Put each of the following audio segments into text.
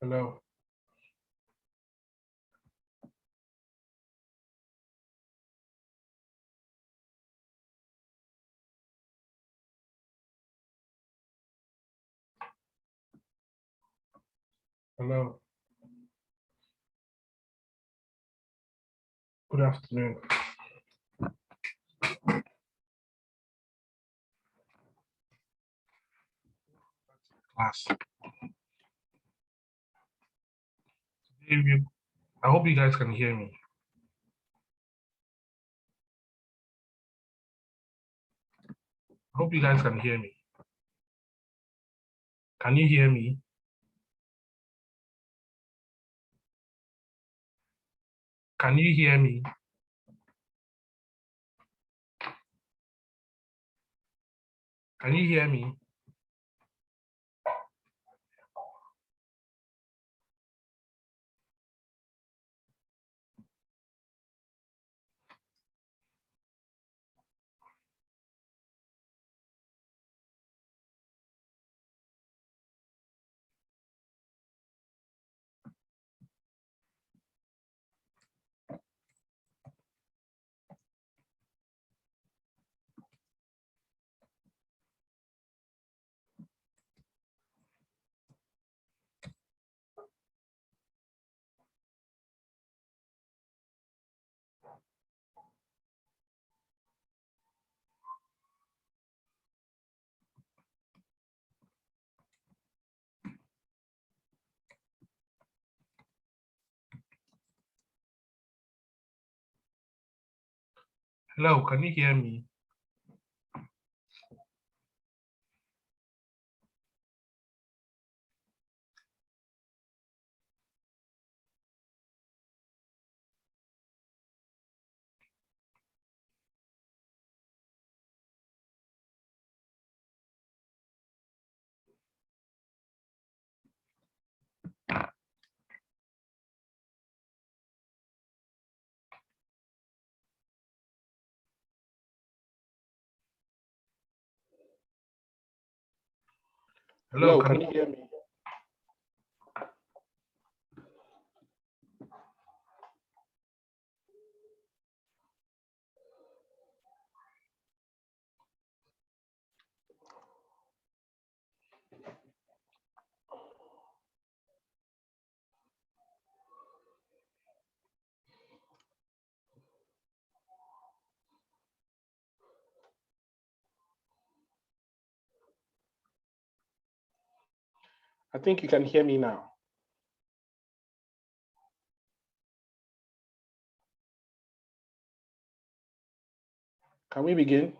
Hello. Hello. Good afternoon. Class. I hope you guys can hear me. I hope you guys can hear me. Can you hear me? Can you hear me? Can you hear me? Hello, can you hear me? Hello, can you hear me? I think you can hear me now. Can we begin?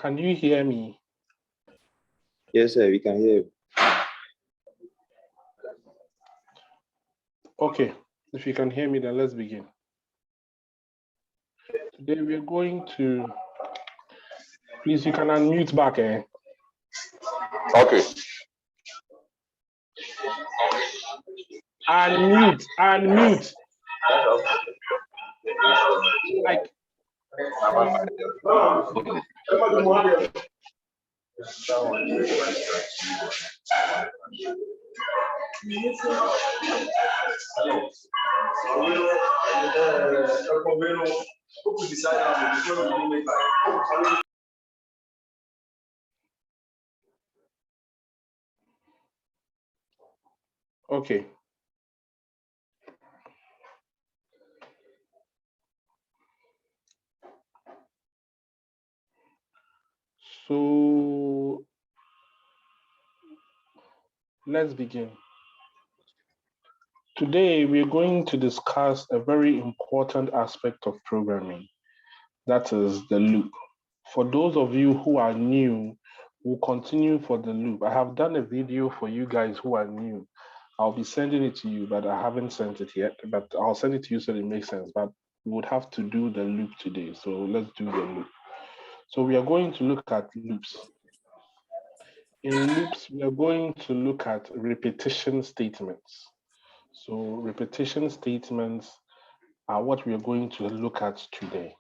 Can you hear me? Yes, sir, we can hear you. Okay, if you can hear me, then let's begin. Today we're going to, please, you can unmute back, eh? Okay. Unmute. Like. Okay. So let's begin. Today, we're going to discuss a very important aspect of programming, that is the loop. For those of you who are new, we'll continue for the loop. I have done a video for you guys who are new. I'll be sending it to you, but I haven't sent it yet, but I'll send it to you so it makes sense. But we would have to do the loop today. So let's do the loop. So we are going to look at loops. In loops, we are going to look at repetition statements. So repetition statements are what we are going to look at today.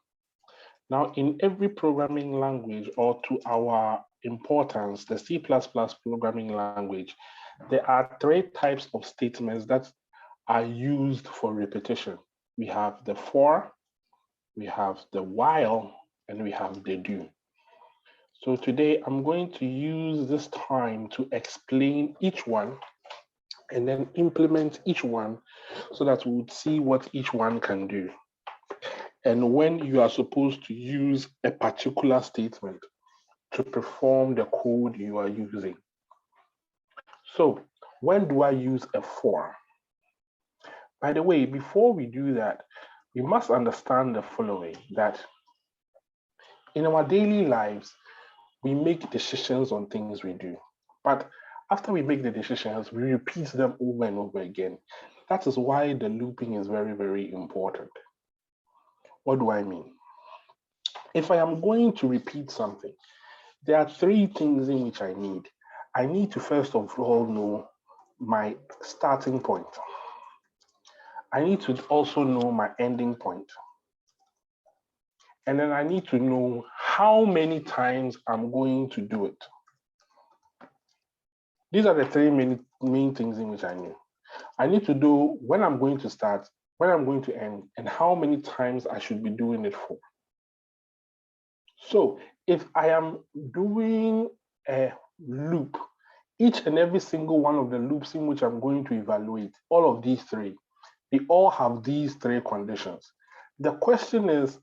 Now, in every programming language, or to our importance, the C++ programming language, there are three types of statements that are used for repetition. We have the for, we have the while, and we have the do. So today I'm going to use this time to explain each one and then implement each one so that we would see what each one can do. And when you are supposed to use a particular statement to perform the code you are using. So when do I use a for? By the way, before we do that, we must understand the following, that in our daily lives, we make decisions on things we do. But after we make the decisions, we repeat them over and over again. That is why the looping is very, very important. What do I mean? If I am going to repeat something, there are three things in which I need. I need to first of all know my starting point. I need to also know my ending point. And then I need to know how many times I'm going to do it. These are the three main things in which I knew. I need to know when I'm going to start, when I'm going to end, and how many times I should be doing it for. So if I am doing a loop, each and every single one of the loops in which I'm going to evaluate, all of these three, they all have these three conditions. The question is,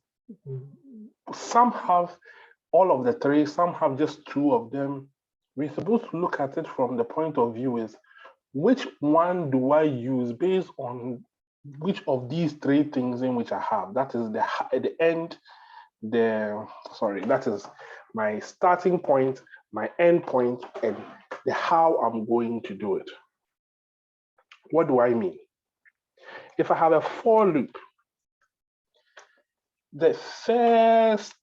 some have all of the three, some have just two of them. We're supposed to look at it from the point of view is, which one do I use based on which of these three things in which I have? That is the end, that is my starting point, my end point, and the how I'm going to do it. What do I mean? If I have a for loop, the first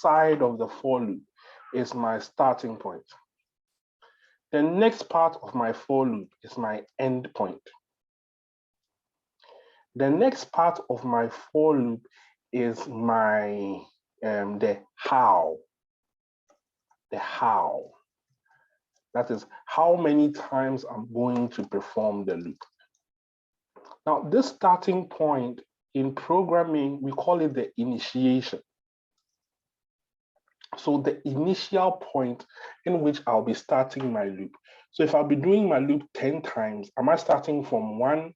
side of the for loop is my starting point. The next part of my for loop is my end point. The next part of my for loop is my the how. The how. That is how many times I'm going to perform the loop. Now, this starting point in programming, we call it the initiation. So the initial point in which I'll be starting my loop. So if I'll be doing my loop 10 times, am I starting from 1,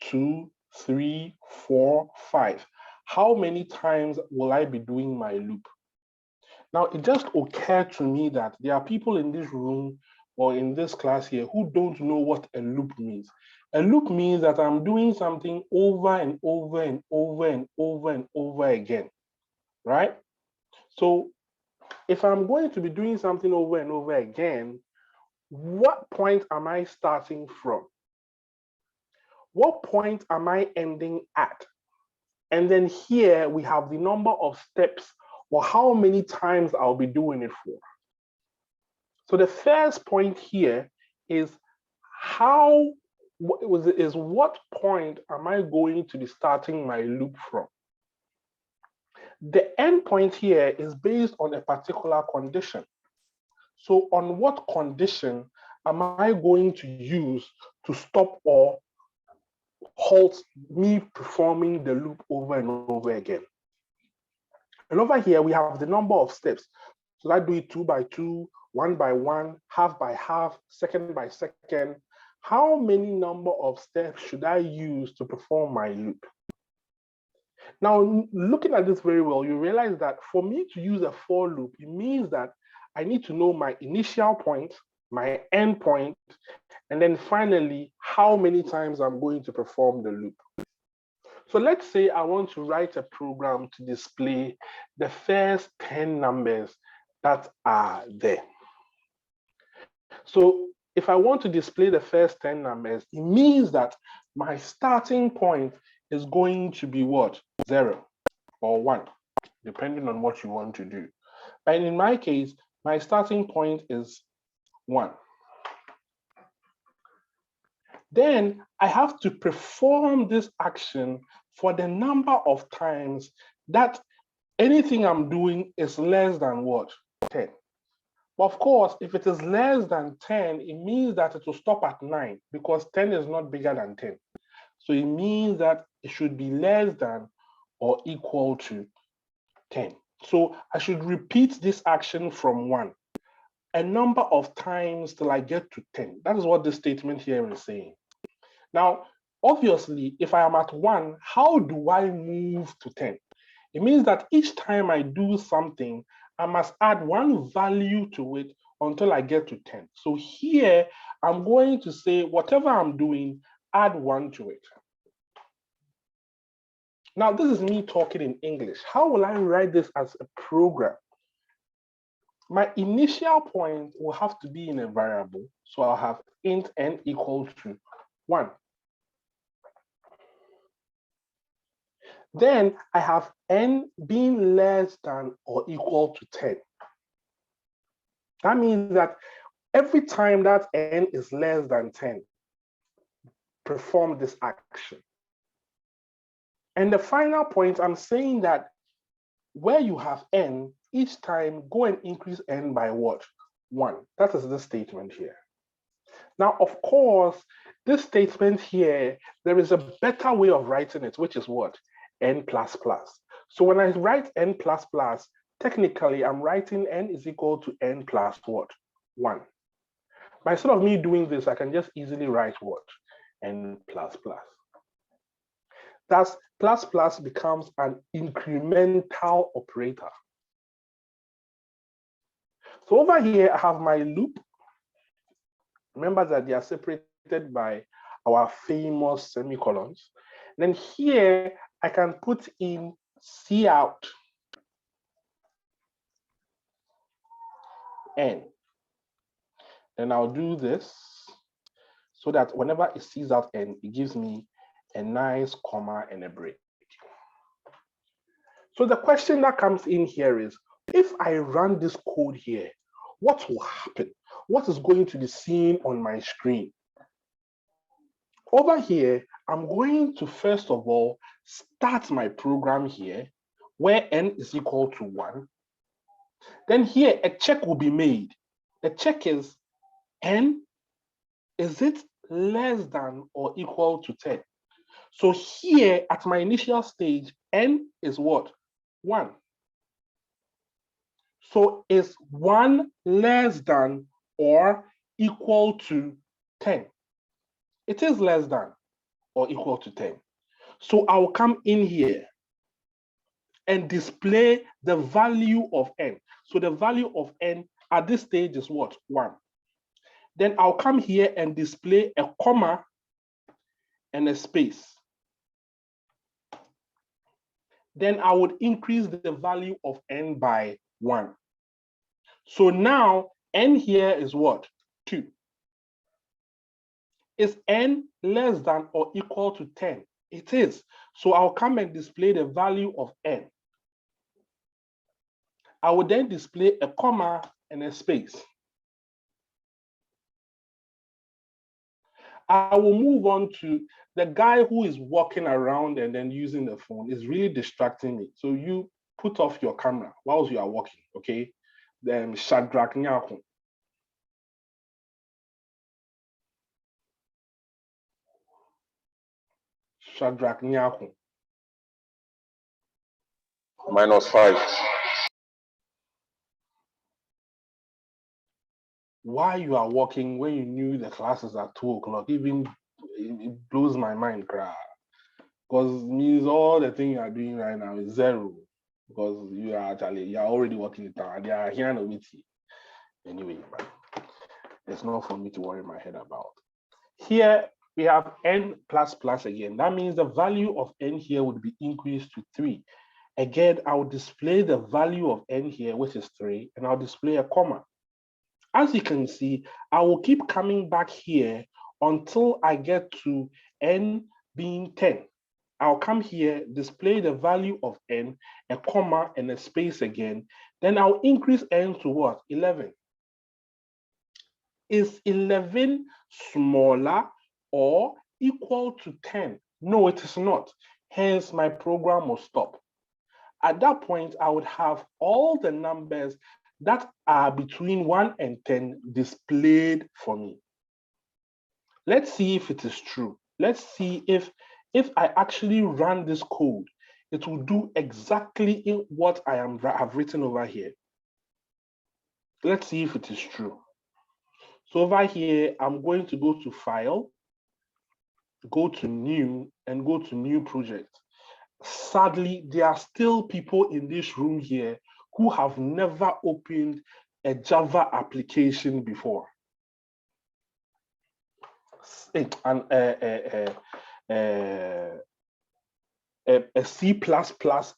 2, 3, 4, 5? How many times will I be doing my loop? Now, it just occurred to me that there are people in this room or in this class here who don't know what a loop means. A loop means that I'm doing something over and over and over and over and over again, right? So if I'm going to be doing something over and over again, what point am I starting from? What point am I ending at? And then here we have the number of steps or how many times I'll be doing it for. So the first point here is how is what point am I going to be starting my loop from? The endpoint here is based on a particular condition. So on what condition am I going to use to stop or halt me performing the loop over and over again? And over here, we have the number of steps. So I do it 2 by 2, 1 by 1, half by half, second by second. How many number of steps should I use to perform my loop? Now, looking at this very well, you realize that for me to use a for loop, it means that I need to know my initial point, my end point, and then finally, how many times I'm going to perform the loop. So let's say I want to write a program to display the first 10 numbers that are there. So if I want to display the first 10 numbers, it means that my starting point is going to be what? 0 or 1, depending on what you want to do. And in my case, my starting point is 1. Then I have to perform this action for the number of times that anything I'm doing is less than what? 10. Of course, if it is less than 10, it means that it will stop at 9 because 10 is not bigger than 10. So it means that it should be less than or equal to 10. So I should repeat this action from 1 a number of times till I get to 10. That is what this statement here is saying. Now, obviously, if I am at 1, how do I move to 10? It means that each time I do something, I must add 1 value to it until I get to 10. So here, I'm going to say whatever I'm doing, add 1 to it. Now, this is me talking in English. How will I write this as a program? My initial point will have to be in a variable. So I'll have int n equals to 1. Then I have n being less than or equal to 10. That means that every time that n is less than 10, perform this action. And the final point, I'm saying that where you have n, each time go and increase n by what? 1. That is the statement here. Now, of course, this statement here, there is a better way of writing it, which is what? N++. So when I write n++, technically I'm writing n is equal to n plus what? 1. But instead of me doing this, I can just easily write what? N++. Thus, plus becomes an incremental operator. So over here, I have my loop. Remember that they are separated by our famous semicolons. Then here, I can put in cout n. And I'll do this so that whenever it sees out n, it gives me a nice comma and a break. So the question that comes in here is, if I run this code here, what will happen? What is going to be seen on my screen? Over here, I'm going to first of all start my program here where n is equal to 1. Then here a check will be made. The check is n, is it less than or equal to 10? So here at my initial stage, n is what? 1. So is 1 less than or equal to 10? It is less than or equal to 10. So I'll come in here and display the value of n. So the value of n at this stage is what? 1. Then I'll come here and display a comma and a space. Then I would increase the value of n by 1. So now n here is what? 2. Is n less than or equal to 10? It is. So I'll come and display the value of n. I will then display a comma and a space. I will move on to the guy who is walking around and then using the phone is really distracting me. So you put off your camera whilst you are walking, okay? Then Shadrach Nyako. Shadrach Nyako. -5. Why you are walking when you knew the class is at 2 o'clock? Even it blows my mind, cry. Because it means all the thing you are doing right now is zero. Because you are already working it out. They are here with you. Anyway, it's not for me to worry my head about. Here we have n plus plus again. That means the value of n here would be increased to 3. Again, I'll display the value of n here, which is 3, and I'll display a comma. As you can see, I will keep coming back here until I get to n being 10. I'll come here, display the value of n, a comma, and a space again. Then I'll increase n to what? 11. Is 11 smaller or equal to 10? No, it is not. Hence, my program will stop. At that point, I would have all the numbers that are between 1 and 10 displayed for me. Let's see if it is true. Let's see if I actually run this code, it will do exactly in what I have written over here. Let's see if it is true. So over here, I'm going to go to File, go to New, and go to New Project. Sadly, there are still people in this room here who have never opened a Java application before. And a C++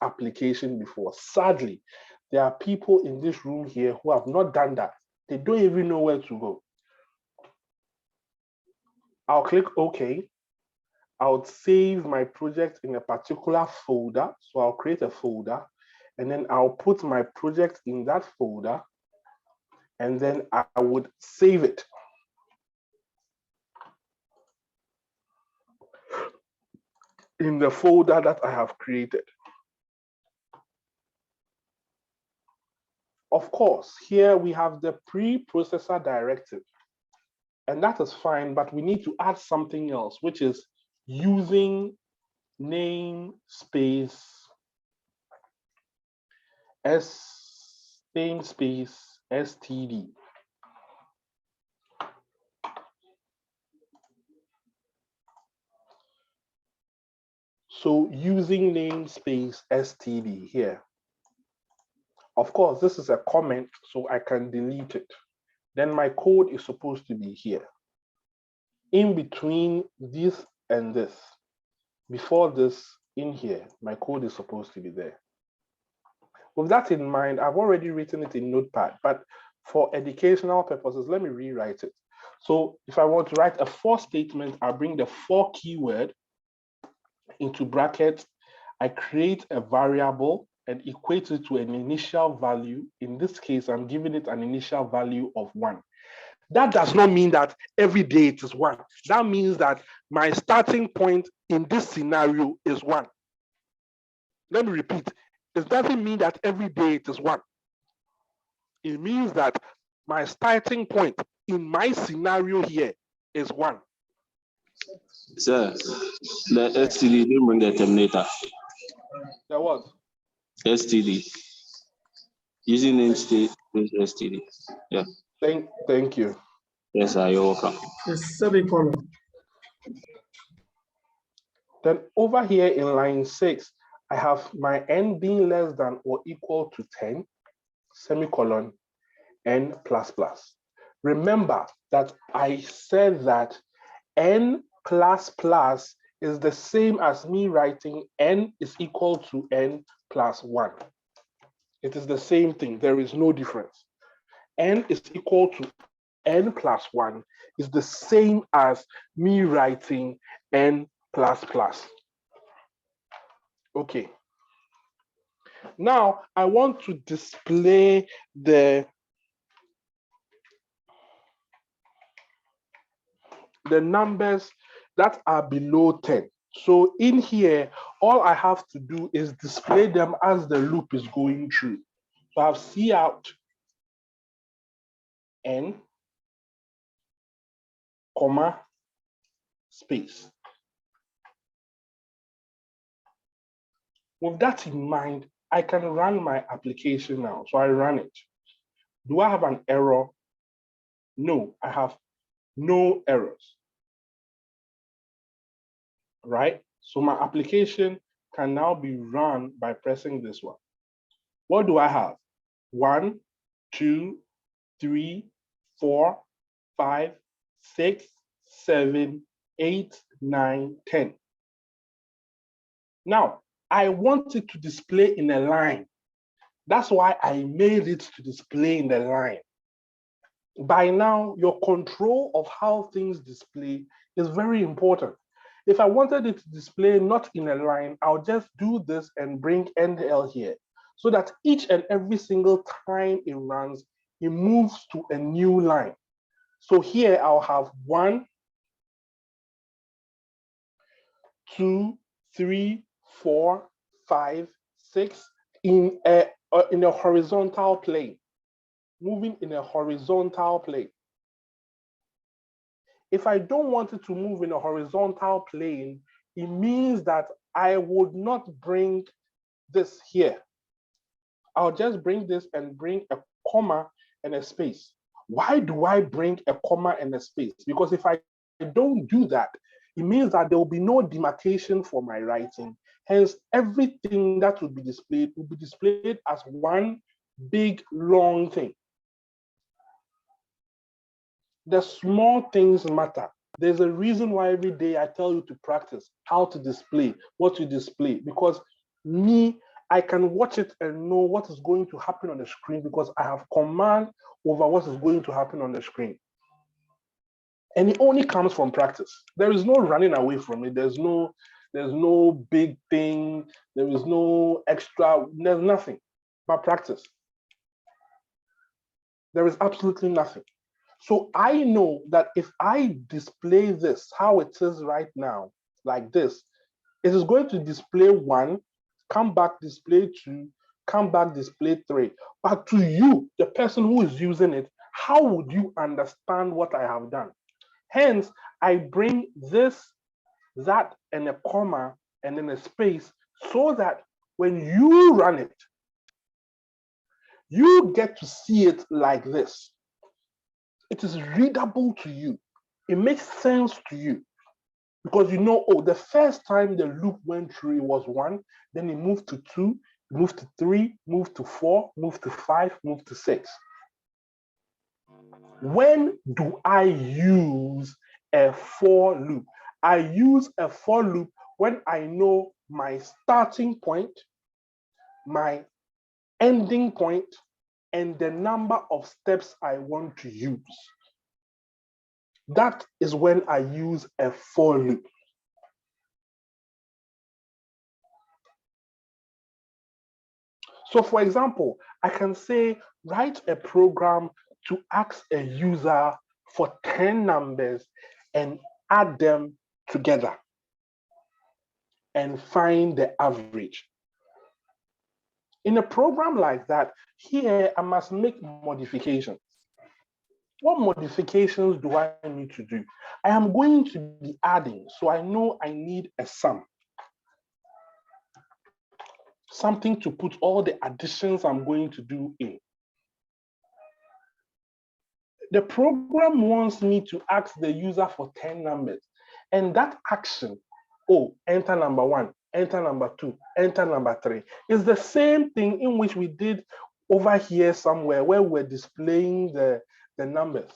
application before. Sadly, there are people in this room here who have not done that. They don't even know where to go. I'll click OK. I'll save my project in a particular folder. So I'll create a folder and then I'll put my project in that folder and then I would save it. In the folder that I have created. Of course, here we have the preprocessor directive, and that is fine, but we need to add something else, which is using namespace std. So using namespace std here. Of course, this is a comment, so I can delete it. Then my code is supposed to be here. In between this and this, before this, in here, my code is supposed to be there. With that in mind, I've already written it in Notepad, but for educational purposes, let me rewrite it. So if I want to write a for statement, I'll bring the for keyword into brackets. I create a variable and equate it to an initial value. In this case, I'm giving it an initial value of 1. That does not mean that every day it is 1. That means that my starting point in this scenario is 1. Let me repeat. It doesn't mean that every day it is 1. It means that my starting point in my scenario here is 1. Sir, the STD didn't bring the terminator. There was. STD. Using namespace STD. Yeah. Thank you. Yes, sir, you're welcome. Semicolon. Then over here in line 6, I have my n being less than or equal to 10, semicolon, n plus plus. Remember that I said that n plus plus is the same as me writing n is equal to n plus 1. It is the same thing. There is no difference. N is equal to n plus 1 is the same as me writing n plus plus. Okay. Now I want to display the the numbers that are below 10. So in here, all I have to do is display them as the loop is going through. So I have C out N, comma, space. With that in mind, I can run my application now. So I run it. Do I have an error? No, I have no errors. Right? So my application can now be run by pressing this one. What do I have? 1, 2, 3, 4, 5, 6, 7, 8, 9, 10. Now, I want it to display in a line. That's why I made it to display in the line. By now, your control of how things display is very important. If I wanted it to display not in a line, I'll just do this and bring NL here, so that each and every single time it runs, it moves to a new line. So here I'll have 1, 2, 3, 4, 5, 6 in a horizontal plane, moving in a horizontal plane. If I don't want it to move in a horizontal plane, it means that I would not bring this here. I'll just bring this and bring a comma and a space. Why do I bring a comma and a space? Because if I don't do that, it means that there will be no demarcation for my writing. Hence, everything that will be displayed as one big, long thing. The small things matter. There's a reason why every day I tell you to practice how to display, what to display, because I can watch it and know what is going to happen on the screen because I have command over what is going to happen on the screen. And it only comes from practice. There is no running away from it. There's no big thing. There is no extra, there's nothing but practice. There is absolutely nothing. So I know that if I display this, how it is right now, like this, it is going to display 1, come back, display 2, come back, display 3. But to you, the person who is using it, how would you understand what I have done? Hence, I bring this, that, and a comma, and then a space, so that when you run it, you get to see it like this. It is readable to you. It makes sense to you. Because you know, oh, the first time the loop went through, it was 1, then it moved to 2, moved to 3, moved to 4, moved to 5, moved to 6. When do I use a for loop? I use a for loop when I know my starting point, my ending point, and the number of steps I want to use. That is when I use a for loop. So for example, I can say, write a program to ask a user for 10 numbers and add them together and find the average. In a program like that, here I must make modifications. What modifications do I need to do? I am going to be adding, so I know I need a sum. Something to put all the additions I'm going to do in. The program wants me to ask the user for 10 numbers. And that action, oh, enter number 1, enter number 2, enter number 3, is the same thing in which we did over here somewhere where we're displaying the numbers.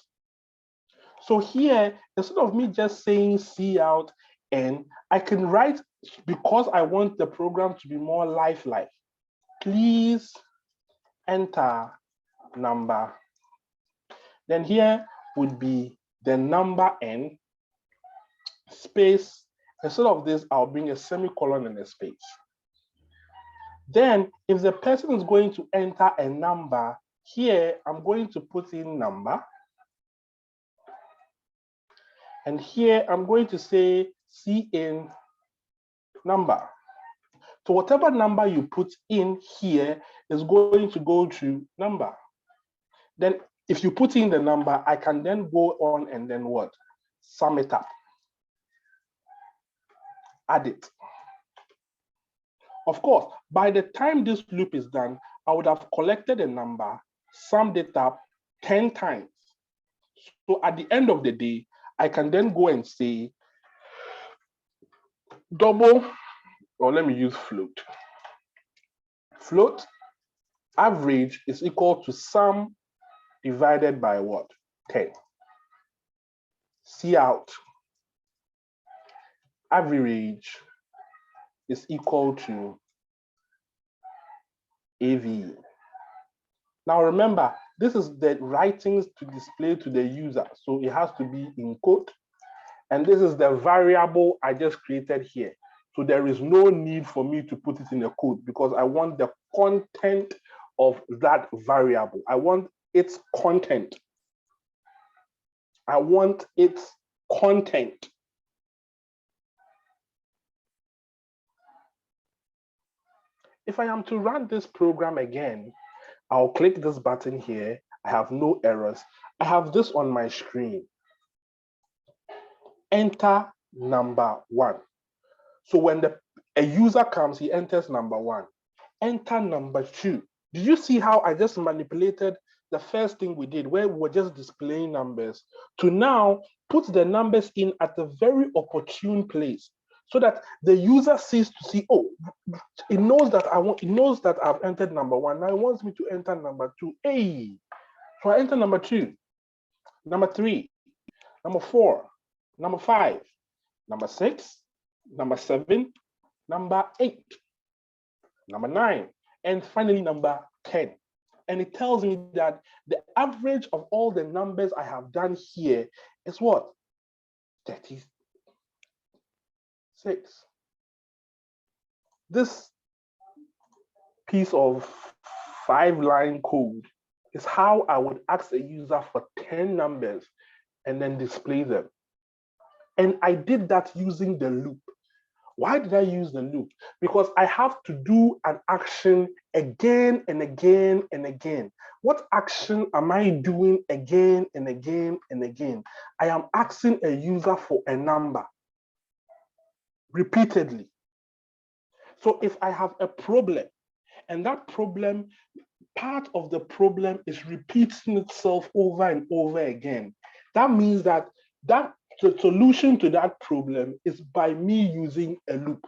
So here, instead of me just saying C out, and I can write, because I want the program to be more lifelike, please enter number. Then here would be the number n, space. Instead of this, I'll bring a semicolon and a space. Then if the person is going to enter a number, here I'm going to put in number. And here I'm going to say cin number. So whatever number you put in here is going to go to number. Then if you put in the number, I can then go on and then what? Sum it up. Add it. Of course, by the time this loop is done, I would have collected a number, summed it up 10 times. So at the end of the day, I can then go and say double, or let me use float. Float average is equal to sum divided by what? 10. Cout average is equal to AV. Now remember, this is the writings to display to the user, so it has to be in quote. And this is the variable I just created here. So there is no need for me to put it in a quote because I want the content of that variable. I want its content. I want its content. If I am to run this program again, I'll click this button here. I have no errors. I have this on my screen. Enter number 1. So when a user comes, he enters number 1. Enter number 2. Did you see how I just manipulated the first thing we did where we were just displaying numbers to now put the numbers in at a very opportune place so that the user sees to see, oh, it knows that it knows that I've entered number 1. Now it wants me to enter number 2. Hey, so I enter number 2, number 3, number 4, number 5, number 6, number 7, number 8, number 9, and finally number 10. And it tells me that the average of all the numbers I have done here is what? 36. This piece of 5-line code is how I would ask a user for 10 numbers and then display them. And I did that using the loop. Why did I use the loop? Because I have to do an action again and again and again. What action am I doing again and again and again? I am asking a user for a number repeatedly. So if I have a problem and that problem, part of the problem is repeating itself over and over again, that means that the solution to that problem is by me using a loop.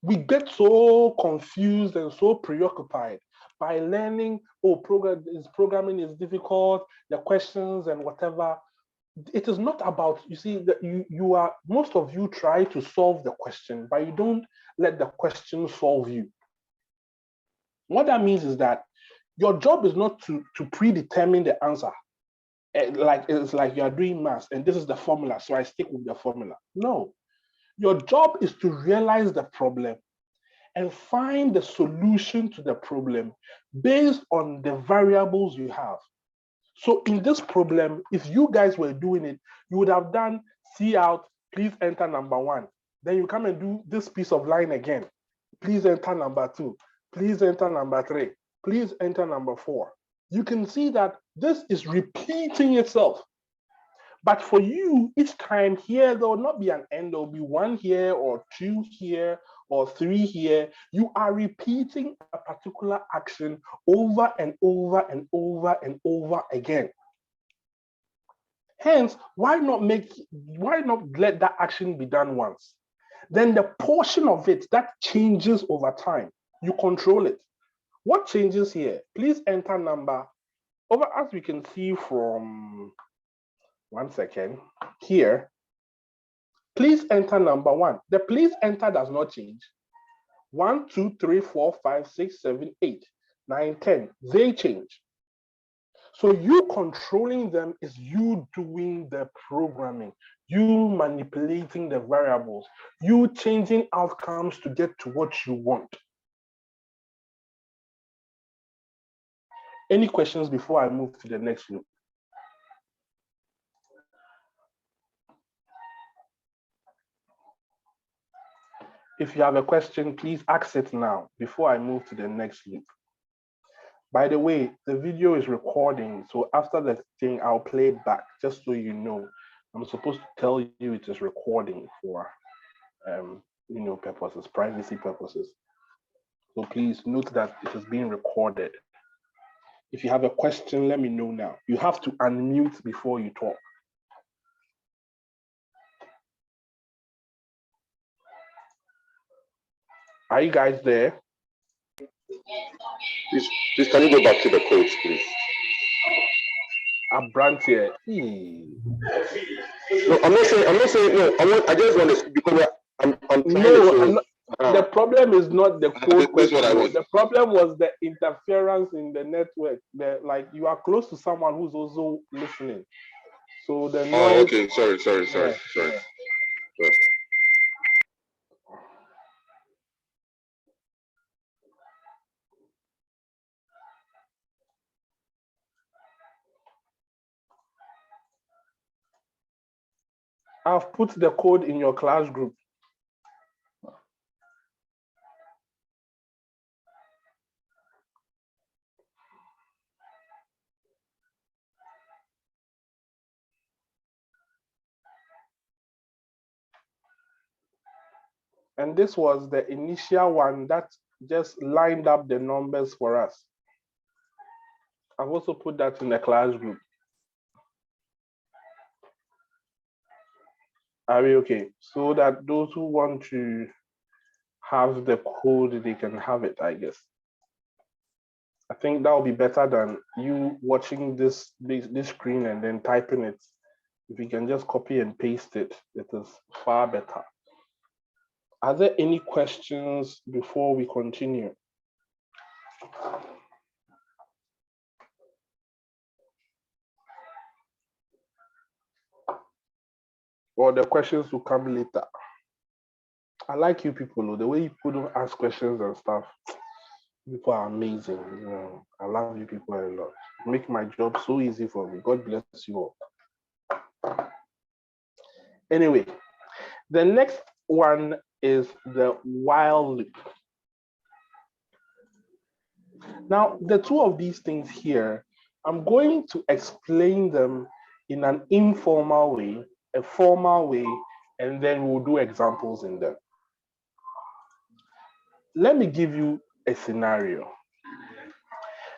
We get so confused and so preoccupied by learning, oh, programming is difficult, the questions and whatever. It is not about, you see, that most of you try to solve the question, but you don't let the question solve you. What that means is that your job is not to predetermine the answer. It's like you are doing maths and this is the formula, so I stick with the formula. No, your job is to realize the problem and find the solution to the problem based on the variables you have. So in this problem, if you guys were doing it, you would have done cout, please enter number 1. Then you come and do this piece of line again. Please enter number 2. Please enter number 3. Please enter number 4. You can see that this is repeating itself. But for you, each time here, there will not be an end. There will be 1 here or 2 here or 3 here. You are repeating a particular action over and over and over and over again. Hence, why not let that action be done once? Then the portion of it that changes over time, you control it. What changes here? Please enter number. Over as we can see from 1 second here, please enter number 1. The please enter does not change. 1, 2, 3, 4, 5, 6, 7, 8, 9, 10. They change. So you controlling them is you doing the programming, you manipulating the variables, you changing outcomes to get to what you want. Any questions before I move to the next loop? If you have a question, please ask it now before I move to the next loop. By the way, the video is recording, so after the thing, I'll play it back, just so you know. I'm supposed to tell you it is recording for, purposes, privacy purposes. So please note that it is being recorded. If you have a question, let me know now. You have to unmute before you talk. Are you guys there? Please, can you go back to the codes, please? Abrantier. No, I'm not saying, no, I just want to, because I'm trying to show. The problem is not the code question. What I want. The problem was the interference in the network. Like you are close to someone who's also listening. So the noise. Oh, okay. Sorry. Yeah. I've put the code in your class group. And this was the initial one that just lined up the numbers for us. I've also put that in the class group. Are we okay? So that those who want to have the code, they can have it, I guess. I think that will be better than you watching this screen and then typing it. If you can just copy and paste it, it is far better. Are there any questions before we continue? Or the questions will come later? I like you people, the way you people don't ask questions and stuff. People are amazing. I love you people a lot. Make my job so easy for me. God bless you all. Anyway, the next one is the while loop. Now, the two of these things here, I'm going to explain them in an informal way, a formal way, and then we'll do examples in them. Let me give you a scenario.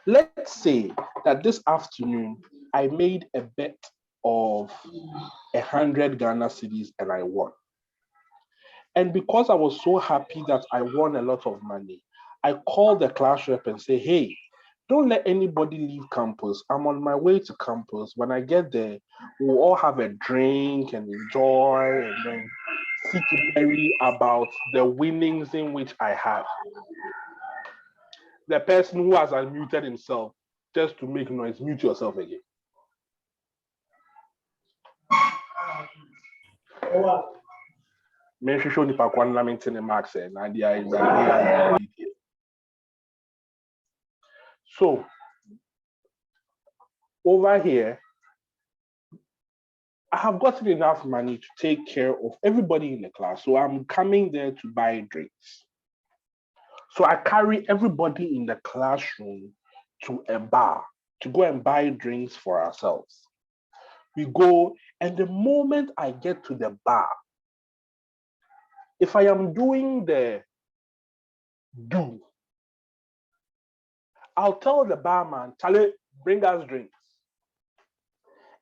Let's say that this afternoon, I made a bet of 100 Ghana cedis and I won. And because I was so happy that I won a lot of money, I called the class rep and say, hey, don't let anybody leave campus. I'm on my way to campus. When I get there, we'll all have a drink and enjoy and then seek merry about the winnings in which I had. The person who has unmuted himself, just to make noise, mute yourself again. So, over here, I have gotten enough money to take care of everybody in the class. So I'm coming there to buy drinks. So I carry everybody in the classroom to a bar to go and buy drinks for ourselves. We go, and the moment I get to the bar, if I am doing the do, I'll tell the barman, Charlie, bring us drinks.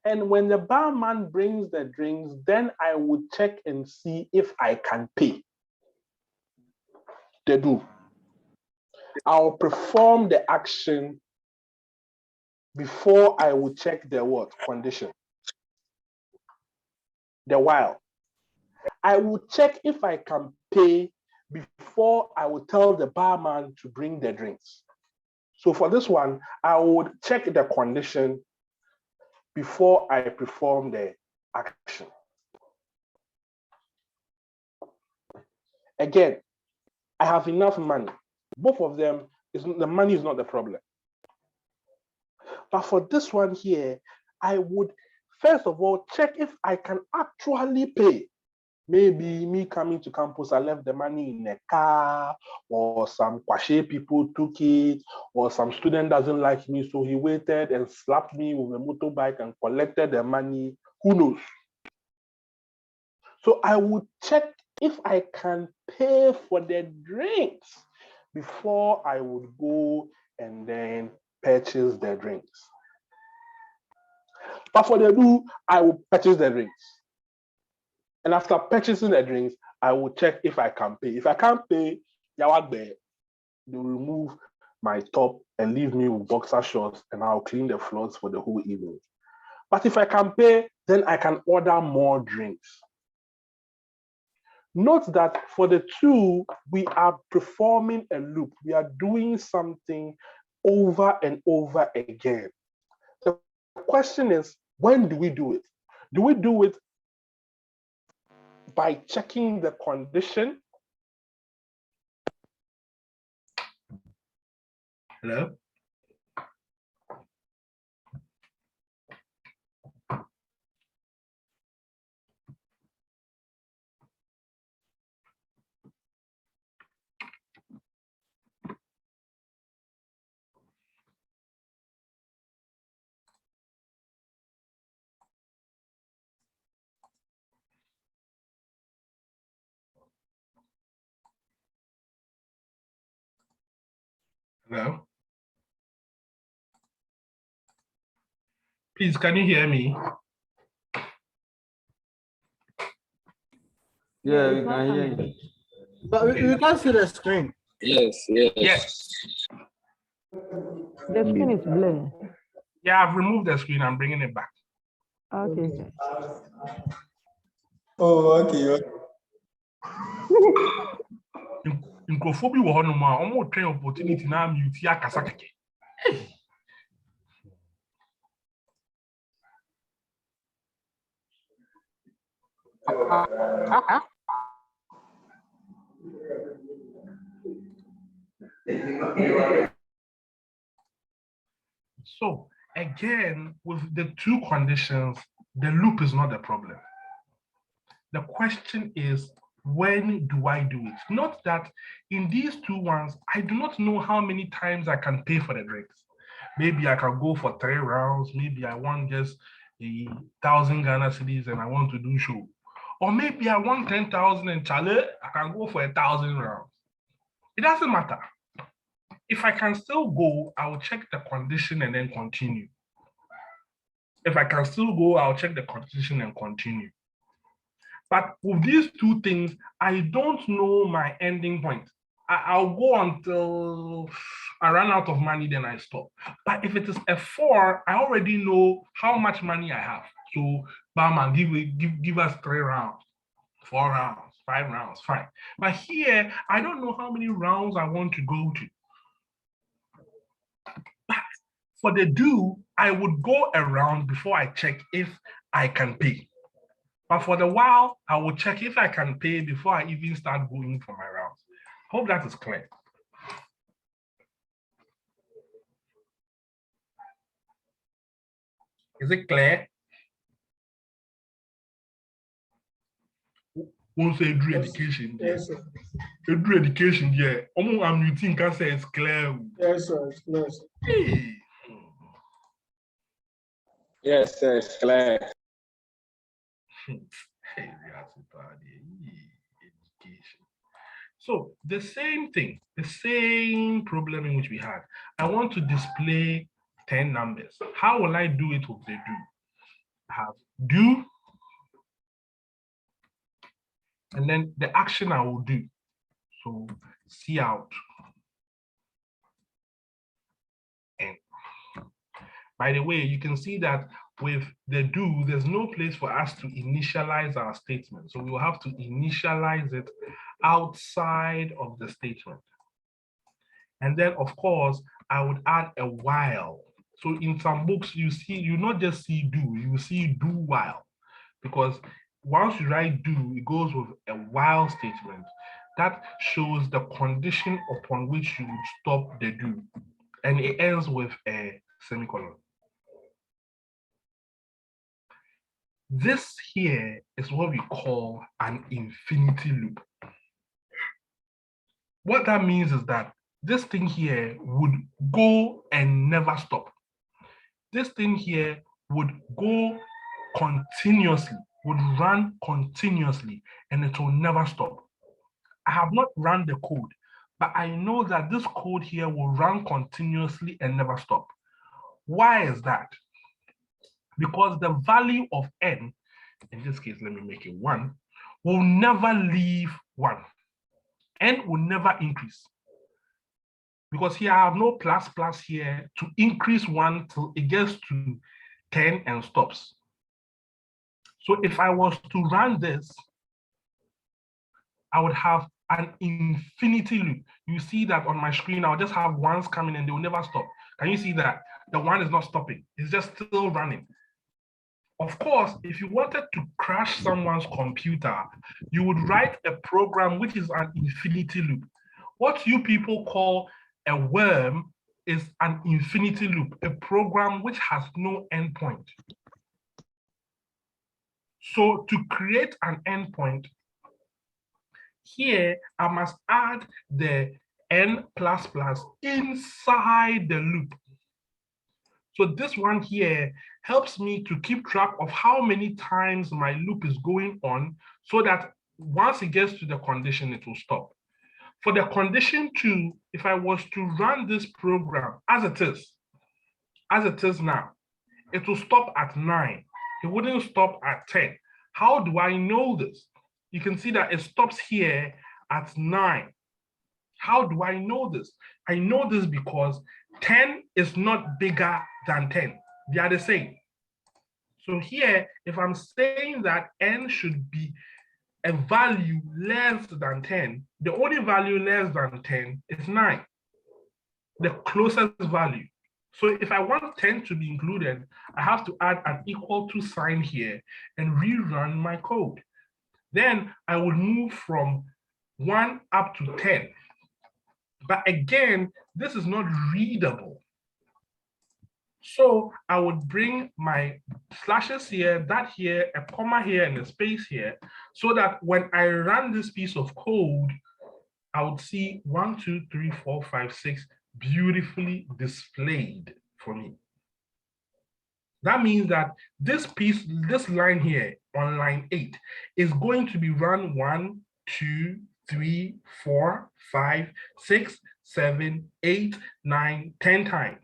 And when the barman brings the drinks, then I would check and see if I can pay. The do. I'll perform the action before I will check the what condition. The while. I will check if I can pay before I will tell the barman to bring the drinks. So for this one, I would check the condition before I perform the action. Again, I have enough money. Both of them, the money is not the problem. But for this one here, I would first of all check if I can actually pay Maybe me coming to campus, I left the money in a car, or some Kwashe people took it, or some student doesn't like me, so he waited and slapped me with a motorbike and collected the money. Who knows? So I would check if I can pay for the drinks before I would go and then purchase the drinks. But for the do, I will purchase the drinks. And after purchasing the drinks, I will check if I can pay. If I can't pay, they will remove my top and leave me with boxer shorts, and I'll clean the floors for the whole evening. But if I can pay, then I can order more drinks. Note that for the two, we are performing a loop. We are doing something over and over again. The question is, when do we do it? Do we do it by checking the condition? Hello? Hello? Please, can you hear me? Yeah, we can hear you. But we can't see the screen. Yes. Yes. The screen is blurred. Yeah, I've removed the screen. I'm bringing it back. Okay. Oh, okay. Nkurɔfoɔ bi wɔ hɔnom a wɔn train opportunity na mute akasa kɛkɛ. So again, with the two conditions, the loop is not the problem. The question is, when do I do it? Not that in these two ones, I do not know how many times I can pay for the drinks. Maybe I can go for 3 rounds. Maybe I want just 1,000 Ghana cedis and I want to do show. Or maybe I want 10,000 and Charlie, I can go for 1,000 rounds. It doesn't matter. If I can still go, I will check the condition and then continue. If I can still go, I'll check the condition and continue. But with these two things, I don't know my ending point. I'll go until I run out of money, then I stop. But if it is a 4, I already know how much money I have. So, Bama, give us 3 rounds, 4 rounds, 5 rounds, fine. But here, I don't know how many rounds I want to go to. But for the do, I would go around before I check if I can pay. But for the while, I will check if I can pay before I even start going for my rounds. Hope that is clear. Is it clear? Once I do education, Yes, sir. do education, yeah. I'm muting can say it's clear. Yes, sir. Yes. Hey. Yes, it's clear. Hey, education. So the same thing, the same problem in which we had. I want to display 10 numbers. How will I do it with the do? I have do, and then the action I will do. So see out. And by the way, you can see that with the do, there's no place for us to initialize our statement. So we will have to initialize it outside of the statement. And then of course, I would add a while. So in some books, you not just see do, you see do while. Because once you write do, it goes with a while statement. That shows the condition upon which you would stop the do. And it ends with a semicolon. This here is what we call an infinity loop. What that means is that this thing here would go and never stop. This thing here would go continuously, would run continuously, and it will never stop. I have not run the code, but I know that this code here will run continuously and never stop. Why is that? Because the value of n, in this case, let me make it 1, will never leave 1. N will never increase. Because here I have no plus plus here to increase 1 till it gets to 10 and stops. So if I was to run this, I would have an infinity loop. You see that on my screen, I'll just have ones coming and they will never stop. Can you see that? The one is not stopping, it's just still running. Of course, if you wanted to crash someone's computer, you would write a program which is an infinity loop. What you people call a worm is an infinity loop, a program which has no endpoint. So to create an endpoint, here I must add the n++ inside the loop. So this one here helps me to keep track of how many times my loop is going on so that once it gets to the condition, it will stop. For the condition 2, if I was to run this program as it is now, it will stop at 9. It wouldn't stop at 10. How do I know this? You can see that it stops here at 9. How do I know this? I know this because 10 is not bigger than 10. They are the same. So here, if I'm saying that n should be a value less than 10, the only value less than 10 is 9, the closest value. So if I want 10 to be included, I have to add an equal to sign here and rerun my code. Then I will move from 1 up to 10. But again, this is not readable. So I would bring my slashes here, that here, a comma here, and a space here, so that when I run this piece of code, I would see 1, 2, 3, 4, 5, 6 beautifully displayed for me. That means that this piece, this line here on line 8 is going to be run 1, 2, 3, 4, 5, 6, 7, 8, 9, 10 times.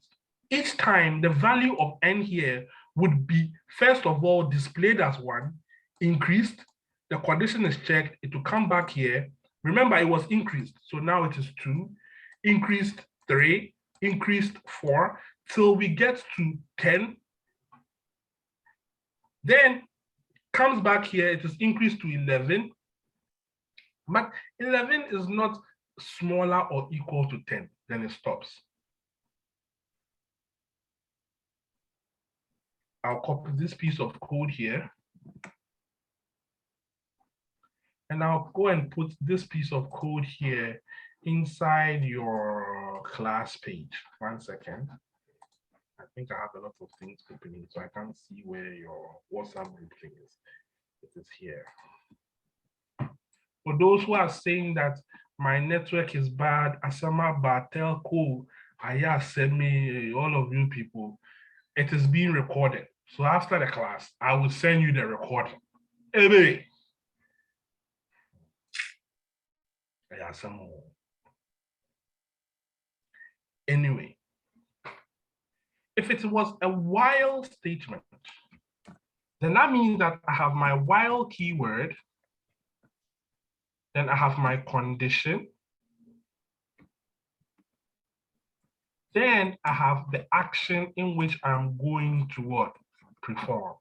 Each time the value of n here would be, first of all, displayed as 1, increased, the condition is checked, it will come back here. Remember, it was increased, so now it is 2, increased 3, increased 4, till we get to 10. Then comes back here, it is increased to 11. But 11 is not smaller or equal to 10, then it stops. I'll copy this piece of code here. And I'll go and put this piece of code here inside your class page. 1 second. I think I have a lot of things opening, so I can't see where your WhatsApp group thing is. It is here. For those who are saying that my network is bad, Asama Batel Ko, Aya Semi, all of you people, it is being recorded. So after the class, I will send you the recording. Anyway. Anyway, if it was a while statement, then that means that I have my while keyword, then I have my condition, then I have the action in which I'm going to what? Perform.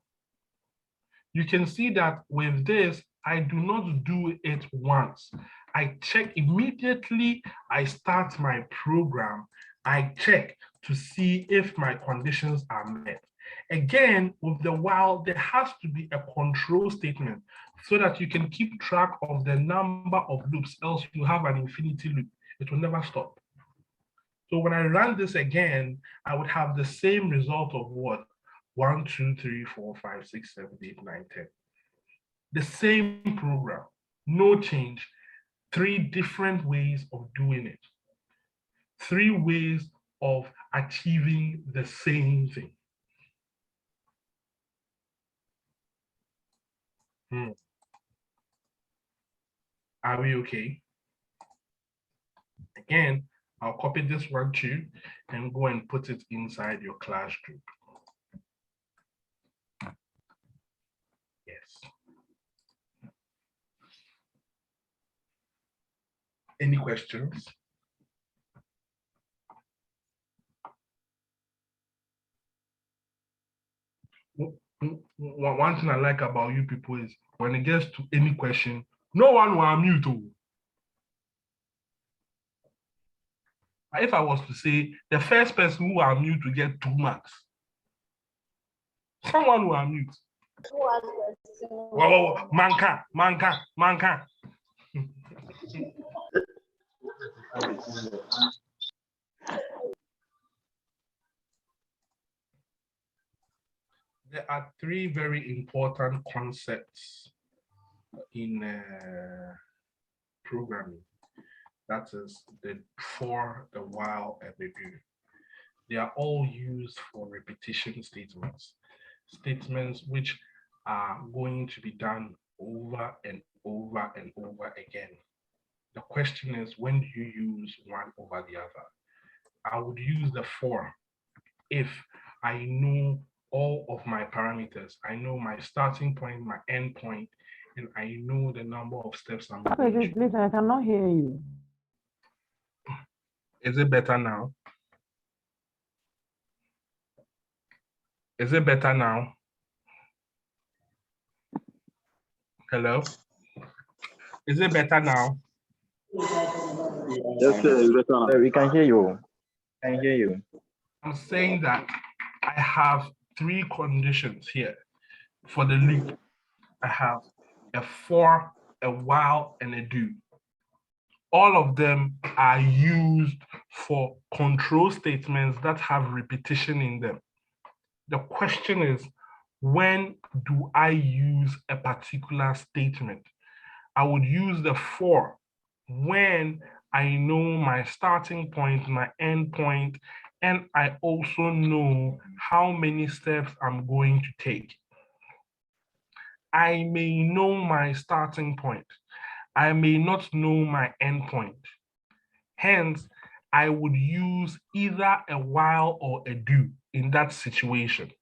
You can see that with this, I do not do it once. I check immediately, I start my program, I check to see if my conditions are met. Again, with the while, there has to be a control statement so that you can keep track of the number of loops, else you have an infinity loop. It will never stop. So when I run this again, I would have the same result of what? 1, 2, 3, 4, 5, 6, 7, 8, 9, 10. The same program, no change, 3 different ways of doing it. 3 ways of achieving the same thing. Are we okay? Again, I'll copy this one too and go and put it inside your class group. Yes. Any questions? One thing I like about you people is when it gets to any question, no one will unmute. If I was to say the first person who will unmute to get 2 marks, someone will unmute. Whoa, manka. There are 3 very important concepts in programming. That is the for, the while, and the do. They are all used for repetition statements. Statements which are going to be done over and over and over again. The question is, when do you use one over the other? I would use the for if I know all of my parameters. I know my starting point, my end point, and I know the number of steps I'm going to. Please, I cannot hear you. Is it better now? Is it better now? Hello? Is it better now? Yes, sir. We can hear you. I'm saying that I have 3 conditions here for the loop. I have a for, a while, and a do. All of them are used for control statements that have repetition in them. The question is, when do I use a particular statement? I would use the for when I know my starting point, my end point, and I also know how many steps I'm going to take. I may know my starting point. I may not know my end point. Hence, I would use either a while or a do in that situation.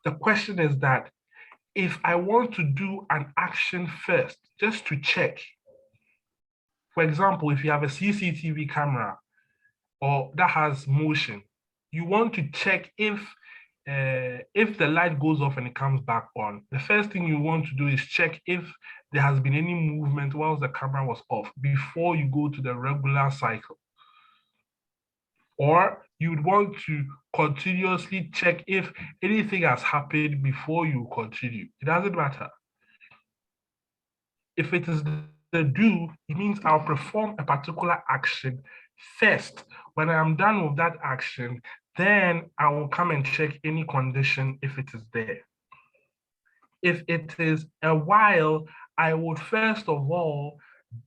The question is that if I want to do an action first, just to check, for example, if you have a CCTV camera or that has motion, you want to check if the light goes off and it comes back on. The first thing you want to do is check if there has been any movement whilst the camera was off before you go to the regular cycle. Or you would want to continuously check if anything has happened before you continue. It doesn't matter. If it is the do, it means I'll perform a particular action first. When I am done with that action, then I will come and check any condition if it is there. If it is a while, I would first of all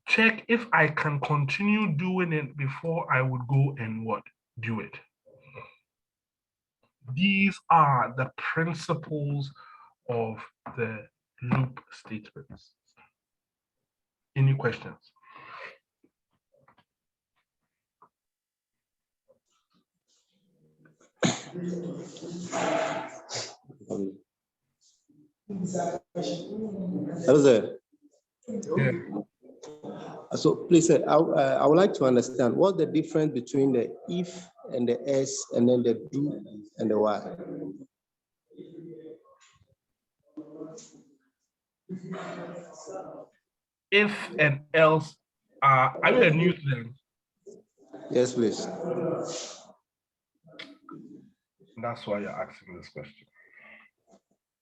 check if I can continue doing it before I would go and what? Do it. These are the principles of the loop statements. Any questions? Hello there. Yeah. So please, I would like to understand what the difference between the if and the s and then the do and the while. If and else are you a new student? Yes, please. That's why you're asking this question.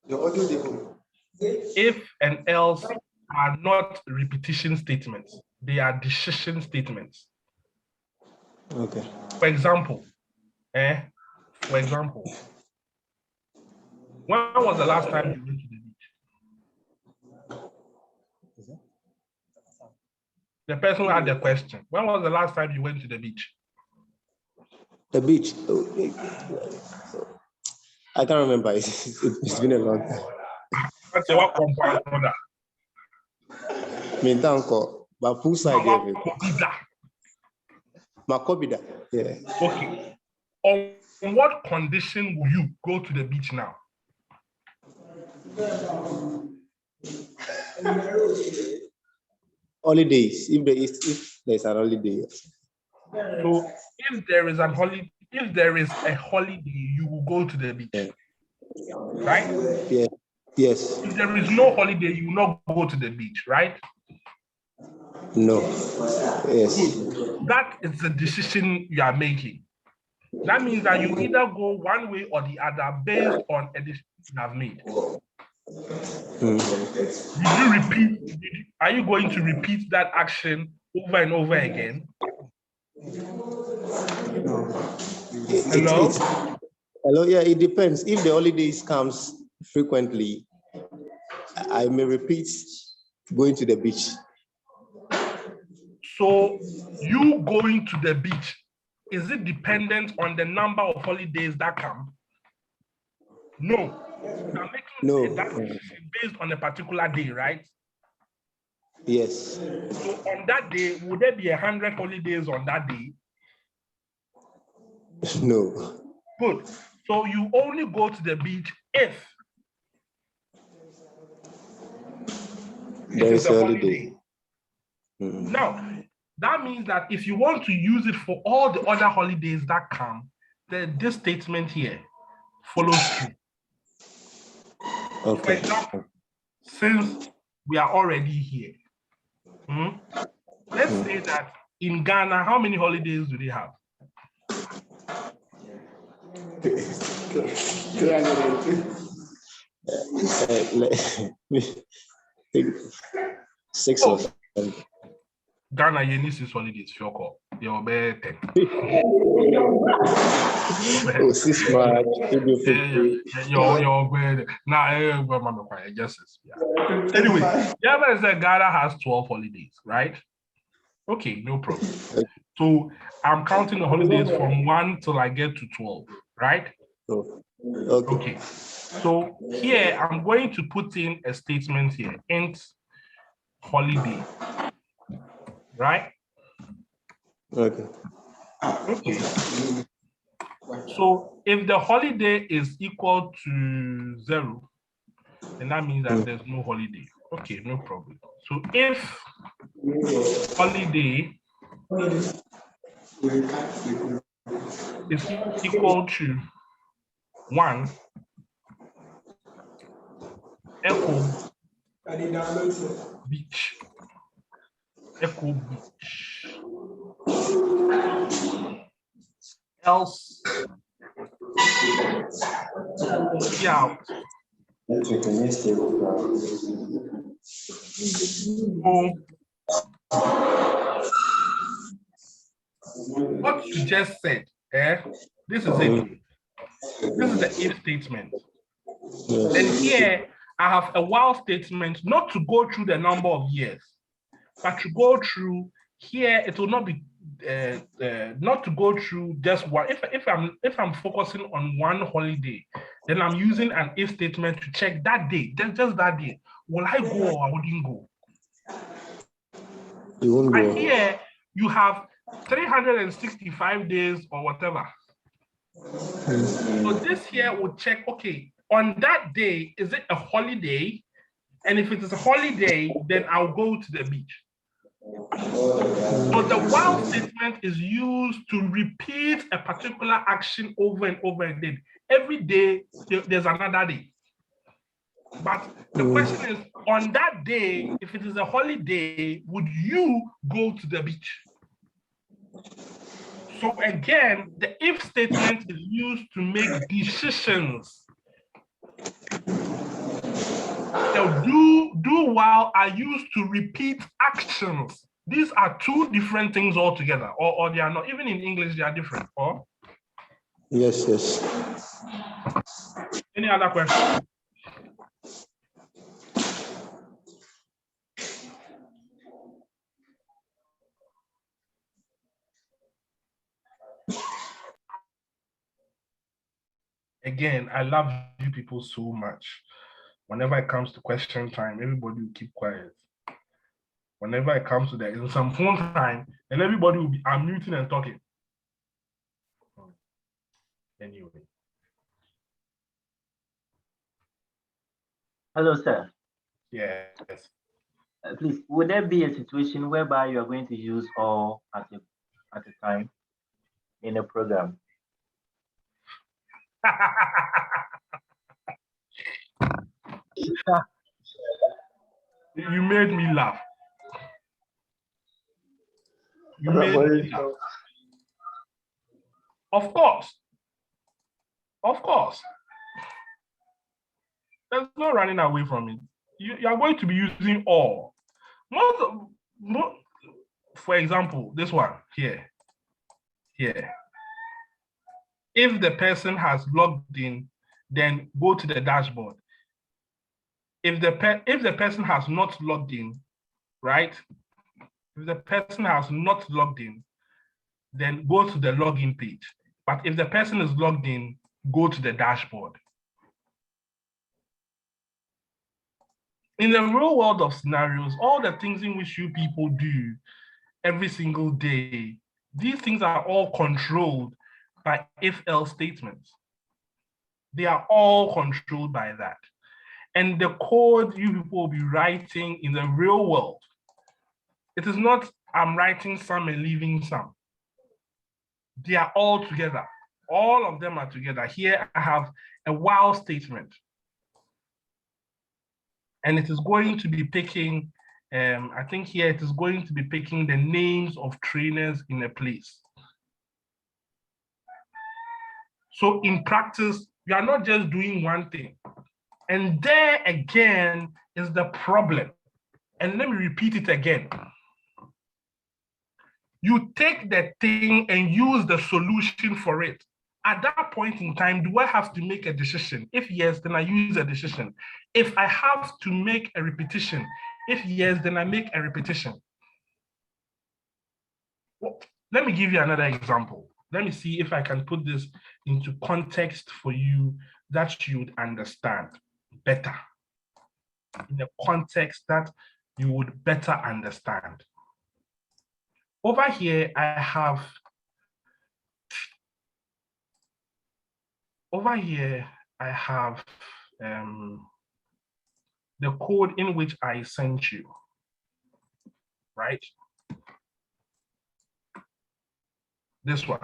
Your audio. If and else are not repetition statements, they are decision statements. Okay. For example, When was the last time you went to the beach? The person who had the question. When was the last time you went to the beach? The beach. I can't remember. It's been a long time. What's your compound order? Mintanko, but poolside. Makobida. Yeah. Okay. On what condition will you go to the beach now? Holidays. If there's an holiday. So if there is a holiday, you will go to the beach. Yeah. Right? Yeah. Yes. If there is no holiday, you will not go to the beach, right? No. Yes. That is the decision you are making. That means that you either go one way or the other based on a decision you have made. Are you going to repeat that action over and over again? Hello? Hello, yeah, it depends. If the holidays comes frequently, I may repeat going to the beach. So you going to the beach, is it dependent on the number of holidays that come? No. No. That is based on a particular day, right? Yes. So on that day, would there be 100 holidays on that day? No. Good. So you only go to the beach if there is a holiday. Now, that means that if you want to use it for all the other holidays that come, then this statement here follows through. Okay. For example, since we are already here, let's say that in Ghana, how many holidays do they have? 6 or 7. Ghana, you need 6 holidays. Your call. You're better. Oh, 6 months. You're better. Now, just anyway, Ghana said Ghana has 12 holidays, right? Okay, no problem. So I'm counting the holidays from 1 till I get to 12, right? Okay. So here I'm going to put in a statement here, int holiday, right? Okay. Okay. So if the holiday is equal to 0, then that means that there's no holiday. Okay, no problem. So if holiday is equal to 1, echo beach. Echo beach. Else, yeah. What you just said, this is it. This is the if statement. And here I have a while statement, not to go through the number of years, but to go through here. It will not be not to go through just one. If I'm focusing on one holiday, then I'm using an if statement to check that day, just that day. Will I go or I wouldn't go? You won't go. And here you have 365 days or whatever. So this here will check, okay, on that day, is it a holiday? And if it is a holiday, then I'll go to the beach. So the while statement is used to repeat a particular action over and over again. Every day, there's another day. But the question is, on that day, if it is a holiday, would you go to the beach? So again, the if statement is used to make decisions. The do while are used to repeat actions. These are two different things altogether, or they are not. Even in English, they are different. Or Yes, yes. Any other question? Again, I love you people so much. Whenever it comes to question time, everybody will keep quiet. Whenever it comes to that, in some phone time, and everybody will be unmuting and talking. Anyway. Hello, sir. Yes. Please, would there be a situation whereby you are going to use all at a time in a program? You made me laugh. You made me laugh. Of course. Of course. There's no running away from it. You are going to be using all. For example, this one here. If the person has logged in, then go to the dashboard. If the person has not logged in, right? If the person has not logged in, then go to the login page. But if the person is logged in, go to the dashboard. In the real world of scenarios, all the things in which you people do every single day, these things are all controlled by if-else statements. They are all controlled by that. And the code you people will be writing in the real world, it is not I'm writing some and leaving some. They are all together. All of them are together. Here I have a while statement. And it is going to be picking, I think here it is going to be picking the names of trainers in a place. So in practice, you are not just doing one thing. And there again is the problem. And let me repeat it again. You take the thing and use the solution for it. At that point in time, do I have to make a decision? If yes, then I use a decision. If I have to make a repetition, if yes, then I make a repetition. Well, let me give you another example. Let me see if I can put this into context for you that you would understand better. In the context that you would better understand. Over here, I have the code in which I sent you, right? This one.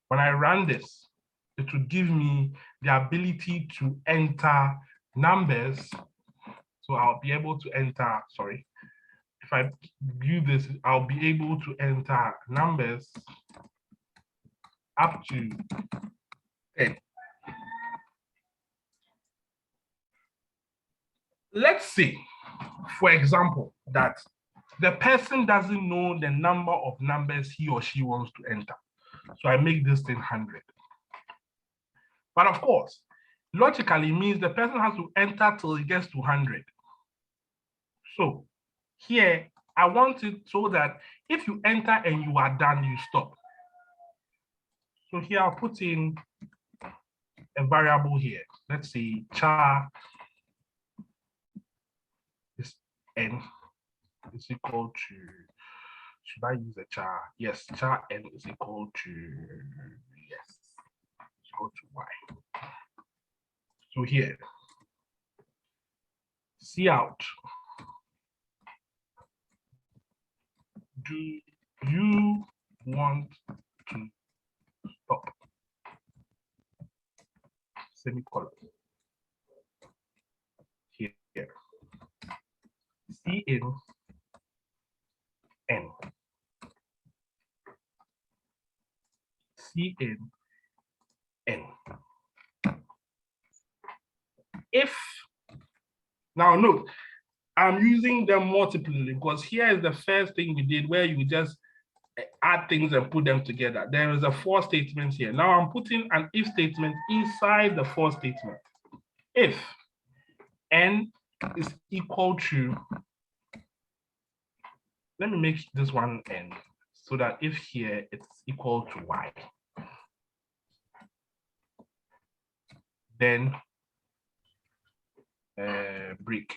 When I run this, it will give me the ability to enter numbers. So I'll be able to enter, sorry. If I view this, I'll be able to enter numbers up to 10. Let's say, for example, that the person doesn't know the number of numbers he or she wants to enter. So I make this thing 100. But of course, logically means the person has to enter till it gets to 100. So here, I want it so that if you enter and you are done, you stop. So here I'll put in a variable here. Let's say char is n is equal to, should I use a char? Yes, char n is equal to, yes, equal to y. So here, cout. Do you want to stop? Semicolon. Here. Cin n. Cin n. If, now note, I'm using them multiply because here is the first thing we did where you just add things and put them together. There is a for statement here. Now I'm putting an if statement inside the for statement. If n is equal to, let me make this one n, so that if here it's equal to y, then break.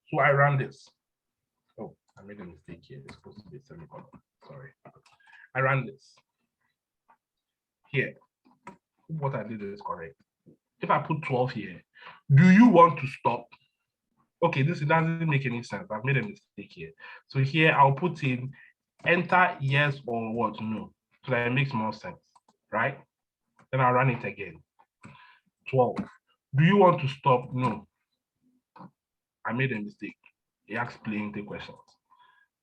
So I run this. Oh, I made a mistake here. It's supposed to be a semicolon. Sorry. I ran this. Here. What I did is correct. If I put 12 here, do you want to stop? Okay, this doesn't make any sense. I've made a mistake here. So here I'll put in enter yes or what, no. So that it makes more sense, right? Then I'll run it again. 12. Do you want to stop? No. I made a mistake. It asks plenty questions.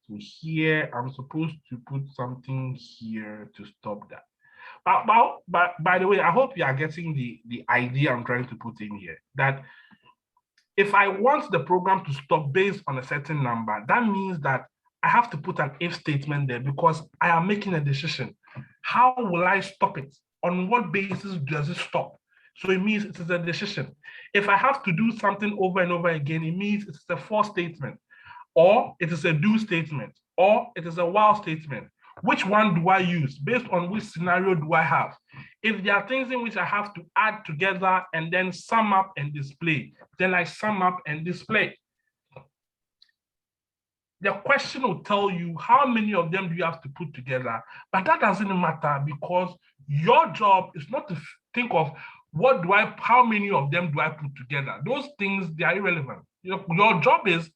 So here I'm supposed to put something here to stop that. But by the way, I hope you are getting the idea I'm trying to put in here. That if I want the program to stop based on a certain number, that means that I have to put an if statement there because I am making a decision. How will I stop it? On what basis does it stop? So it means it is a decision. If I have to do something over and over again, it means it's a for statement, or it is a do statement, or it is a while statement. Which one do I use? Based on which scenario do I have? If there are things in which I have to add together and then sum up and display, then I sum up and display. The question will tell you how many of them do you have to put together, but that doesn't matter because your job is not to think of how many of them do I put together? Those things, they are irrelevant. Your job is,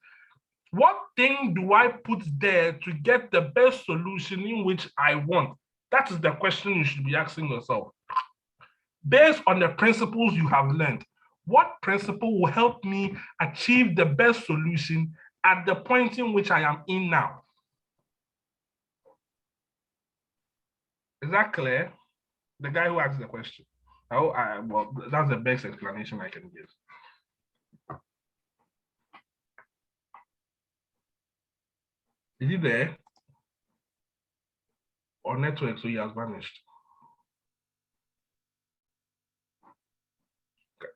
what thing do I put there to get the best solution in which I want? That is the question you should be asking yourself. Based on the principles you have learned, what principle will help me achieve the best solution at the point in which I am in now? Is that clear? The guy who asked the question. Well, that's the best explanation I can give. Is he there? Or network, so he has vanished?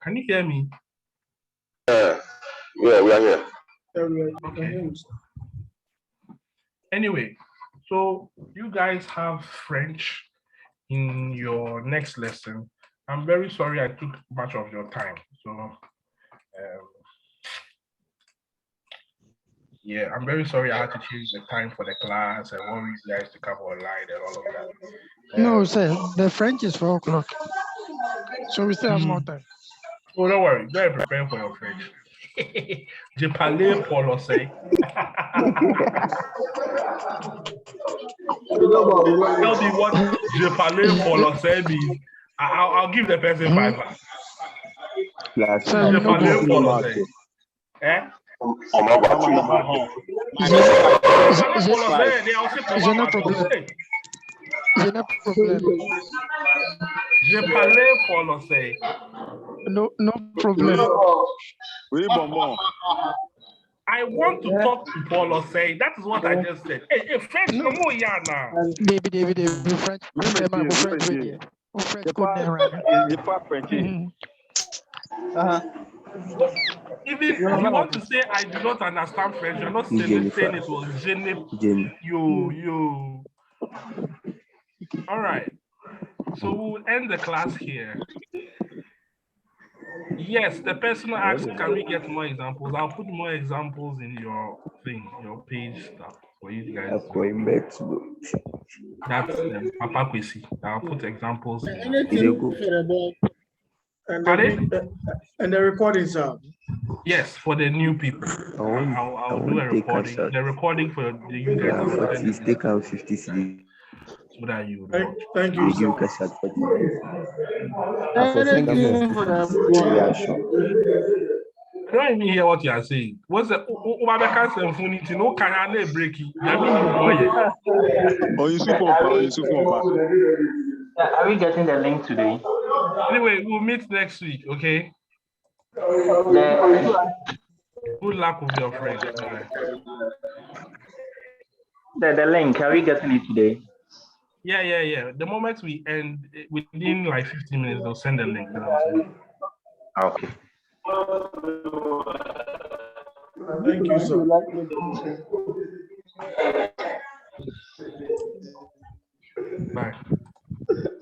Can you hear me? Yeah, we are here. Okay. Anyway, so you guys have French in your next lesson. I'm very sorry I took much of your time. So, yeah, I'm very sorry I had to change the time for the class and want you guys to come online and all of that. No, sir, the French is 4 o'clock. So we still have more time. Oh, don't worry, go ahead preparing for your French. Je parle pour l'océan. Tell me what je parle pour l'océan means. I'll give the person 5 hours. Je parle pour l'océan. Eh? Je parlais pour l'océan. No problem. Oui, bonbon. I want to talk to Paul Osei. That is what I just said. Hey, French, no more now. David, French. Even if you want to say I do not understand French, you're not saying it was gene. You. All right. So we'll end the class here. Yes, the person asked, can we get more examples? I'll put more examples in your thing, your page stuff for you guys. That's Papa Kwesi. I'll put examples. And the recordings are. Yes, for the new people. I'll do a recording. The recording for the you guys. Take out 50 CD. So that you Thank you. I don't even hear what you are saying. What's the symphony? No, can I break it? Are we getting the link today? Anyway, we'll meet next week, okay? Good luck with your friend. The link, are we getting it today? Yeah. The moment we end, within like 15 minutes, they'll send a link. Okay. Thank you, sir.